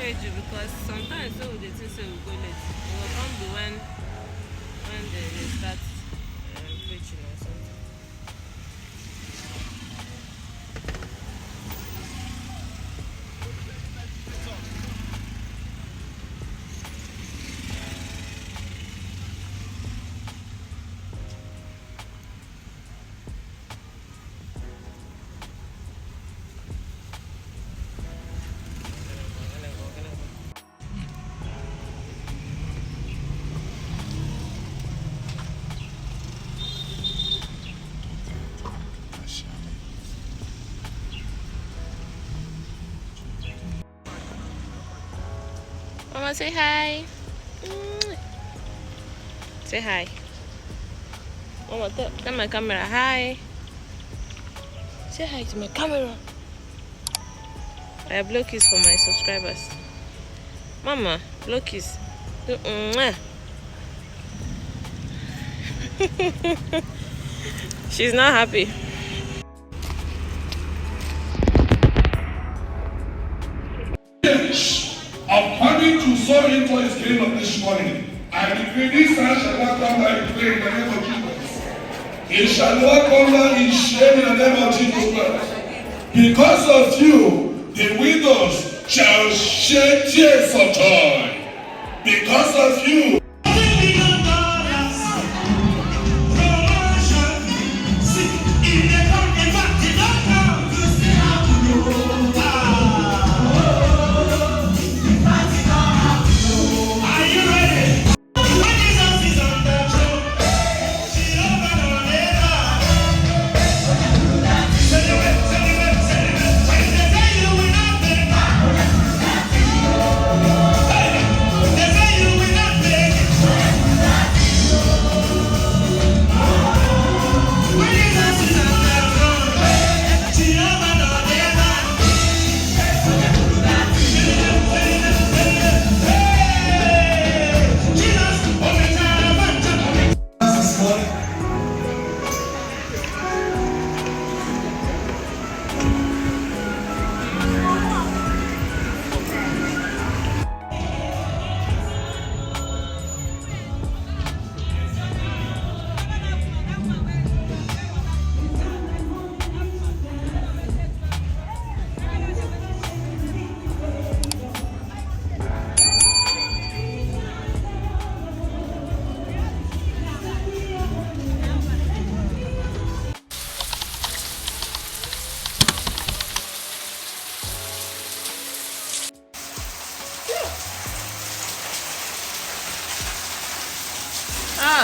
because sometimes so they think so we go late. It will come be when they start preaching or something. Mama, say hi. Say hi. Mama, tell my camera hi. Say hi to my camera. I blow kiss for my subscribers. Mama, blow kiss. She's not happy. According to sow into his kingdom this morning, I decree this son shall not come by play in the name of Jesus. He shall not come down in shame in the name of Jesus Christ. Because of you, the widows shall shed tears for joy. Because of you.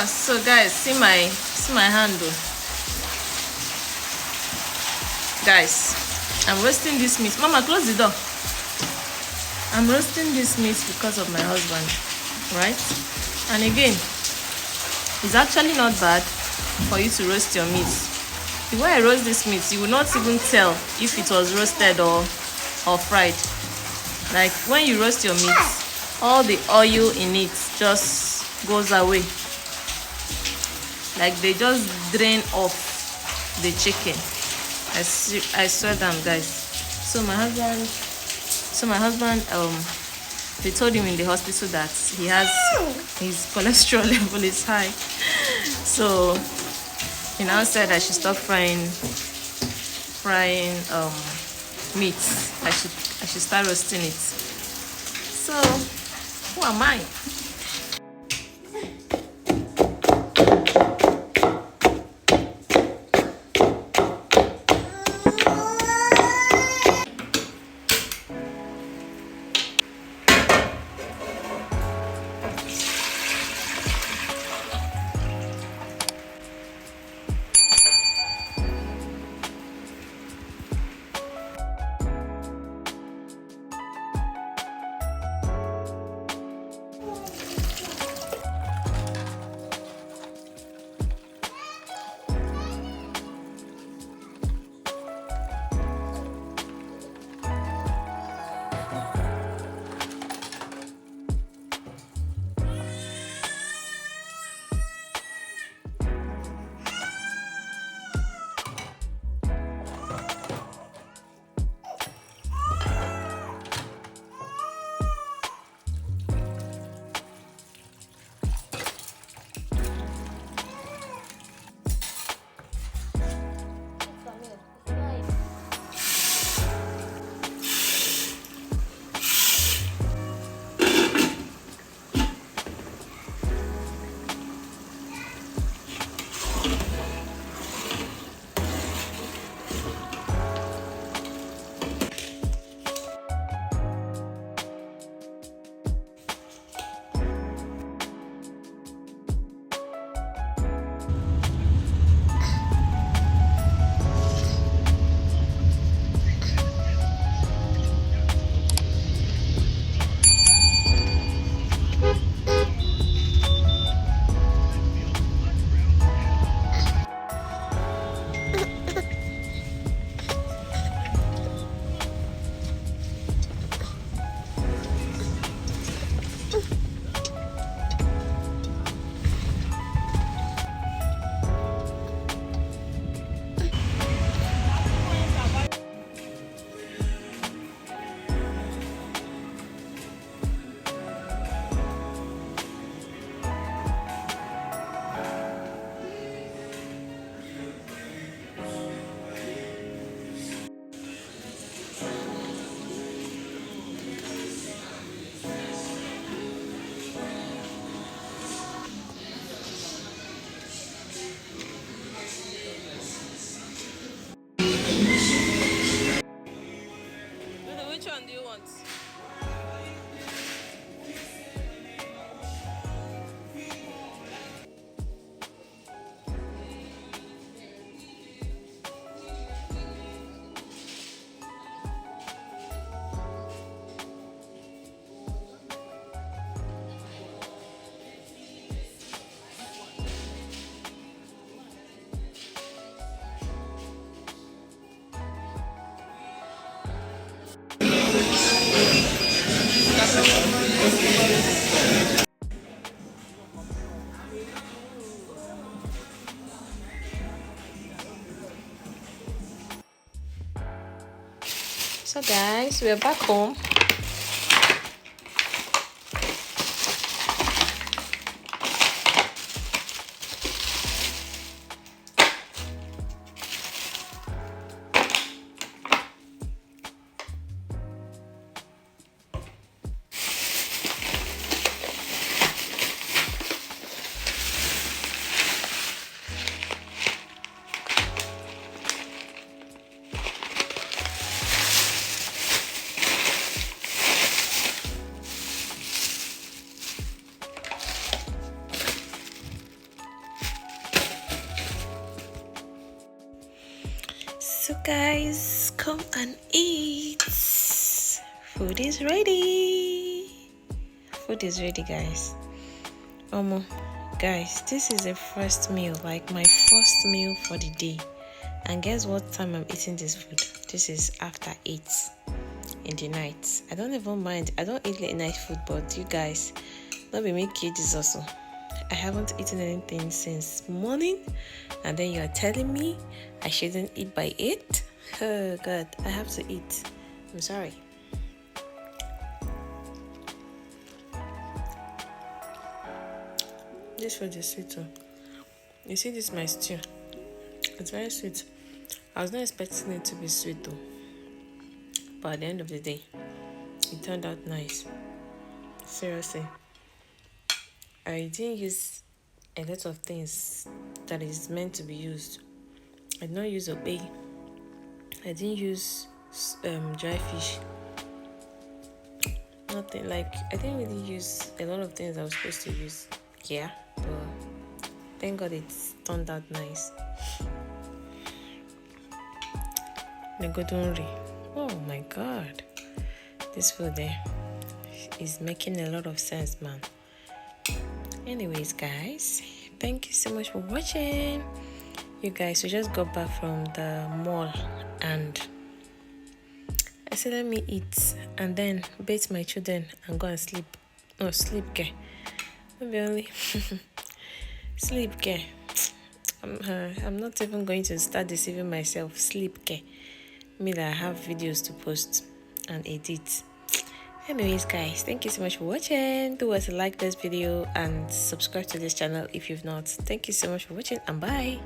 So guys, see my handle. Guys, I'm roasting this meat. Mama, close the door. I'm roasting this meat because of my husband, right? And again, it's actually not bad for you to roast your meat. The way I roast this meat, you will not even tell if it was roasted or fried. Like when you roast your meat, all the oil in it just goes away. Like they just drain off the chicken. I swear them, guys. So my husband, they told him in the hospital that he has his cholesterol level is high. So he now said I should stop frying meat. I should start roasting it. So who am I? So guys, we're back home. So guys, come and eat. Food is ready. Food is ready, guys. Guys, this is the first meal, like my first meal for the day. And guess what time I'm eating this food? This is after 8 in the night. I don't even mind. I don't eat late night food, but you guys, don't be me kid this also. I haven't eaten anything since morning, and then you're telling me I shouldn't eat by 8? Oh God, I have to eat. I'm sorry. This food is sweet too. You see, this is my stew. It's very sweet. I was not expecting it to be sweet though, but at the end of the day, it turned out nice. Seriously, I didn't use a lot of things that is meant to be used. I did not use obey. I didn't use dry fish. Nothing, like I didn't really use a lot of things I was supposed to use. Yeah, but thank God it turned out nice. Negodonri. Oh my God, this food there is making a lot of sense, man. Anyways, guys, thank you so much for watching. You guys, we just got back from the mall and I said let me eat and then bathe my children and go and sleep. No, sleep, okay. Maybe only sleep, okay. I'm not even going to start deceiving myself. Sleep, okay. Me that I have videos to post and edit. Anyways, guys, thank you so much for watching. Do us like this video and subscribe to this channel if you've not. Thank you so much for watching and bye.